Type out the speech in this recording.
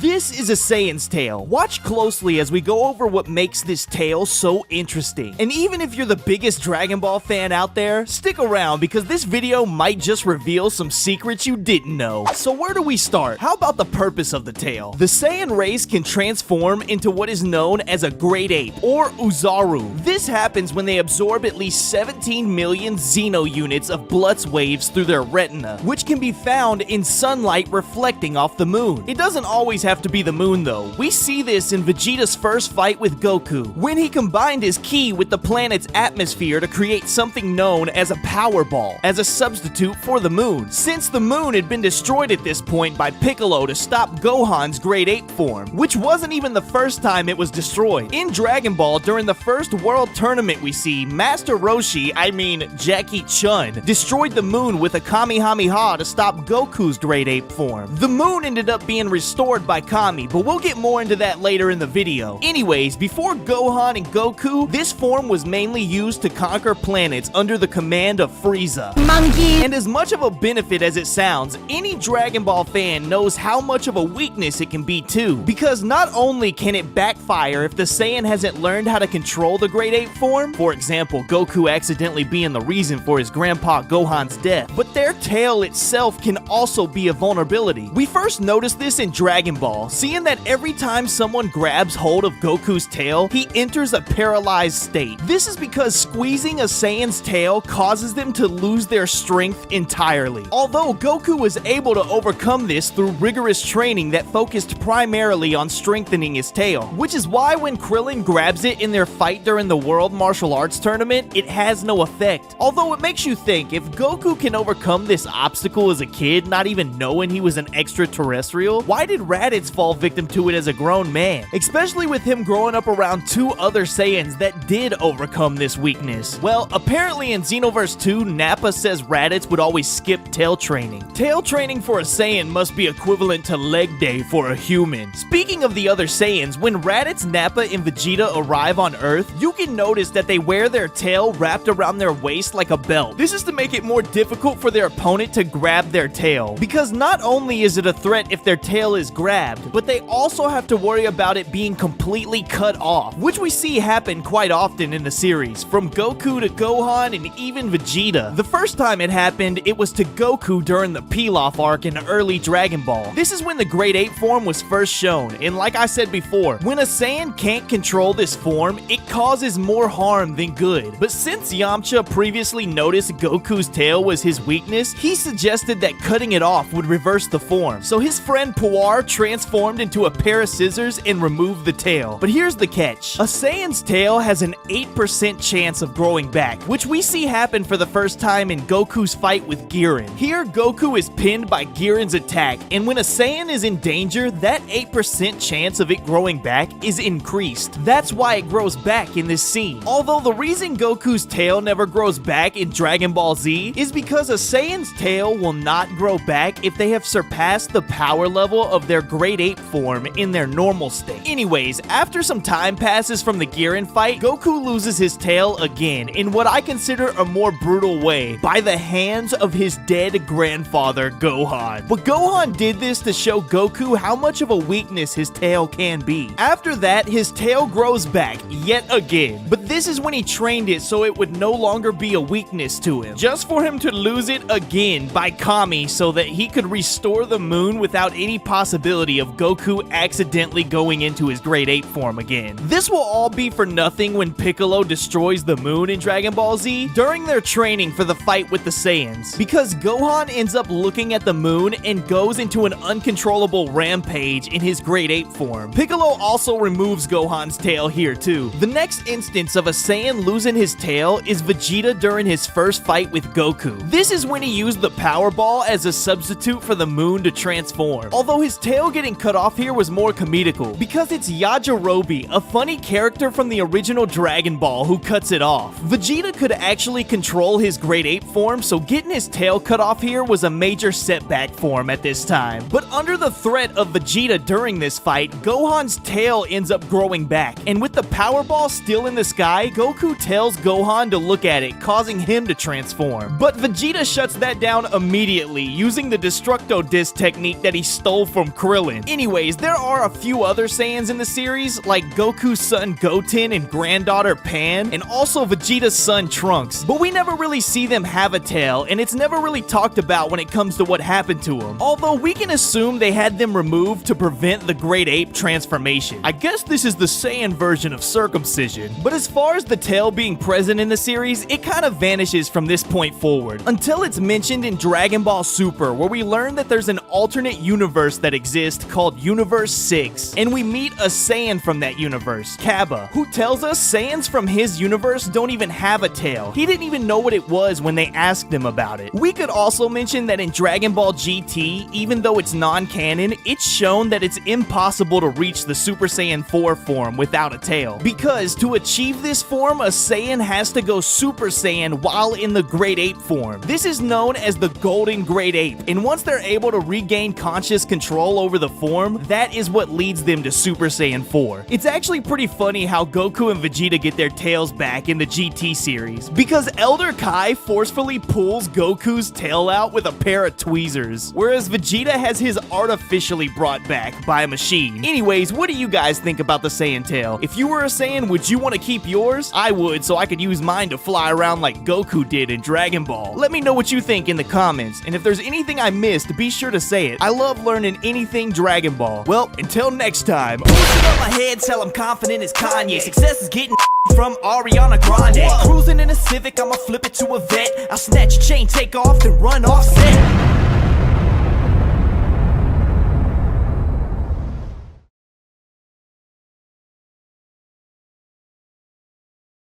This is a Saiyan's tail. Watch closely as we go over what makes this tail so interesting. And even if you're the biggest Dragon Ball fan out there, stick around because this video might just reveal some secrets you didn't know. So where do we start? How about the purpose of the tail? The Saiyan race can transform into what is known as a great ape, or Uzaru. This happens when they absorb at least 17 million Xeno units of Blutz waves through their retina, which can be found in sunlight reflecting off the moon. It doesn't always have to be the moon though. We see this in Vegeta's first fight with Goku, when he combined his ki with the planet's atmosphere to create something known as a power ball, as a substitute for the moon, since the moon had been destroyed at this point by Piccolo to stop Gohan's Great Ape form, which wasn't even the first time it was destroyed. In Dragon Ball, during the first World Tournament we see, Master Roshi, Jackie Chun, destroyed the moon with a Kamehameha to stop Goku's Great Ape form. The moon ended up being restored by Kami, but we'll get more into that later in the video. Anyways, before Gohan and Goku, this form was mainly used to conquer planets under the command of Frieza. Monkey! And as much of a benefit as it sounds, any Dragon Ball fan knows how much of a weakness it can be too, because not only can it backfire if the Saiyan hasn't learned how to control the Great Ape form, for example, Goku accidentally being the reason for his grandpa Gohan's death, but their tail itself can also be a vulnerability. We first noticed this in Dragon Ball, seeing that every time someone grabs hold of Goku's tail, he enters a paralyzed state. This is because squeezing a Saiyan's tail causes them to lose their strength entirely. Although Goku was able to overcome this through rigorous training that focused primarily on strengthening his tail, which is why when Krillin grabs it in their fight during the World Martial Arts Tournament, it has no effect. Although it makes you think, if Goku can overcome this obstacle as a kid, not even knowing he was an extraterrestrial, why did Raditz fall victim to it as a grown man? Especially with him growing up around two other Saiyans that did overcome this weakness. Well, apparently in Xenoverse 2, Nappa says Raditz would always skip tail training. Tail training for a Saiyan must be equivalent to leg day for a human. Speaking of the other Saiyans, when Raditz, Nappa, and Vegeta arrive on Earth, you can notice that they wear their tail wrapped around their waist like a belt. This is to make it more difficult for their opponent to grab their tail, because not only is it a threat if their tail is grabbed, but they also have to worry about it being completely cut off, which we see happen quite often in the series, from Goku to Gohan and even Vegeta. The first time it happened, it was to Goku during the Pilaf arc in early Dragon Ball. This is when the Great Ape form was first shown, and like I said before, when a Saiyan can't control this form, it causes more harm than good. But since Yamcha previously noticed Goku's tail was his weakness, he suggested that cutting it off would reverse the form. So his friend Puar transformed into a pair of scissors and removed the tail. But here's the catch. A Saiyan's tail has an 8% chance of growing back, which we see happen for the first time in Goku's fight with Giran. Here, Goku is pinned by Giran's attack, and when a Saiyan is in danger, that 8% chance of it growing back is increased. That's why it grows back in this scene. Although the reason Goku's tail never grows back in Dragon Ball Z is because a Saiyan's tail will not grow back if they have surpassed the power level of their Great Ape form in their normal state. Anyways, after some time passes from the Giran fight, Goku loses his tail again in what I consider a more brutal way, by the hands of his dead grandfather Gohan. But Gohan did this to show Goku how much of a weakness his tail can be. After that, his tail grows back yet again, but this is when he trained it so it would no longer be a weakness to him, just for him to lose it again by Kami so that he could restore the moon without any possibility of Goku accidentally going into his Great Ape form again. This will all be for nothing when Piccolo destroys the moon in Dragon Ball Z during their training for the fight with the Saiyans, because Gohan ends up looking at the moon and goes into an uncontrollable rampage in his Great Ape form. Piccolo also removes Gohan's tail here too. The next instance of a Saiyan losing his tail is Vegeta during his first fight with Goku. This is when he used the Power Ball as a substitute for the moon to transform. Although his tail getting cut off here was more comedical, because it's Yajirobe, a funny character from the original Dragon Ball, who cuts it off. Vegeta could actually control his Great Ape form, so getting his tail cut off here was a major setback for him at this time. But under the threat of Vegeta during this fight, Gohan's tail ends up growing back, and with the Power Ball still in the sky, sky, Goku tells Gohan to look at it, causing him to transform. But Vegeta shuts that down immediately, using the Destructo Disc technique that he stole from Krillin. Anyways, there are a few other Saiyans in the series, like Goku's son Goten and granddaughter Pan, and also Vegeta's son Trunks, but we never really see them have a tail, and it's never really talked about when it comes to what happened to them. Although we can assume they had them removed to prevent the Great Ape transformation. I guess this is the Saiyan version of circumcision. But as far as the tail being present in the series, it kind of vanishes from this point forward, until it's mentioned in Dragon Ball Super, where we learn that there's an alternate universe that exists called Universe 6, and we meet a Saiyan from that universe, Kaba, who tells us Saiyans from his universe don't even have a tail. He didn't even know what it was when they asked him about it. We could also mention that in Dragon Ball GT, even though it's non-canon, it's shown that it's impossible to reach the Super Saiyan 4 form without a tail, because to achieve this form, a Saiyan has to go Super Saiyan while in the Great Ape form. This is known as the Golden Great Ape, and once they're able to regain conscious control over the form, that is what leads them to Super Saiyan 4. It's actually pretty funny how Goku and Vegeta get their tails back in the GT series, because Elder Kai forcefully pulls Goku's tail out with a pair of tweezers, whereas Vegeta has his artificially brought back by a machine. Anyways, what do you guys think about the Saiyan tail? If you were a Saiyan, would you want to keep yours? I would, so I could use mine to fly around like Goku did in Dragon Ball. Let me know what you think in the comments, and if there's anything I missed, be sure to say it. I love learning anything Dragon Ball. Well, until next time. Pushing up my head till I'm confident as Kanye. Success is getting from Ariana Grande. Cruising in a Civic, I'ma flip it to a vet. I'll snatch a chain, take off, then run off set.